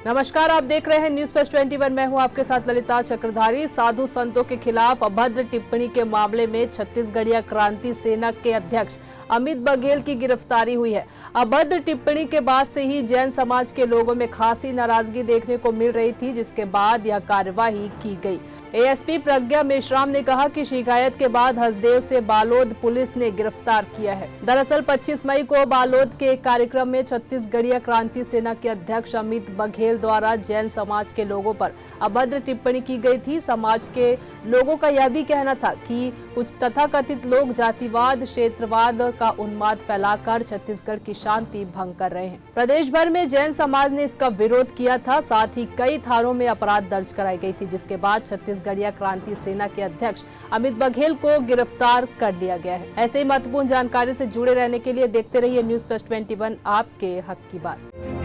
नमस्कार, आप देख रहे हैं न्यूज प्लस 21। मैं हूं आपके साथ ललिता चक्रधारी। साधु संतों के खिलाफ अभद्र टिप्पणी के मामले में छत्तीसगढ़ीय क्रांति सेना के अध्यक्ष अमित बघेल की गिरफ्तारी हुई है। अभद्र टिप्पणी के बाद से ही जैन समाज के लोगों में खासी नाराजगी देखने को मिल रही थी, जिसके बाद यह कार्यवाही की गई। एएसपी प्रज्ञा मेश्राम ने कहा कि शिकायत के बाद हसदेव से बालोद पुलिस ने गिरफ्तार किया है। दरअसल 25 मई को बालोद के एक कार्यक्रम में छत्तीसगढ़ीय क्रांति सेना के अध्यक्ष अमित बघेल द्वारा जैन समाज के लोगों पर अभद्र टिप्पणी की गई थी। समाज के लोगों का यह भी कहना था कि कुछ तथाकथित लोग जातिवाद, क्षेत्रवाद का उन्माद फैलाकर छत्तीसगढ़ की शांति भंग कर रहे हैं। प्रदेश भर में जैन समाज ने इसका विरोध किया था। साथ ही कई थानों में अपराध दर्ज कराई गई थी, जिसके बाद छत्तीसगढ़ीय क्रांति सेना के अध्यक्ष अमित बघेल को गिरफ्तार कर लिया गया है। ऐसे ही महत्वपूर्ण जानकारी से जुड़े रहने के लिए देखते रहिए न्यूज प्लस 21, आपके हक की बात।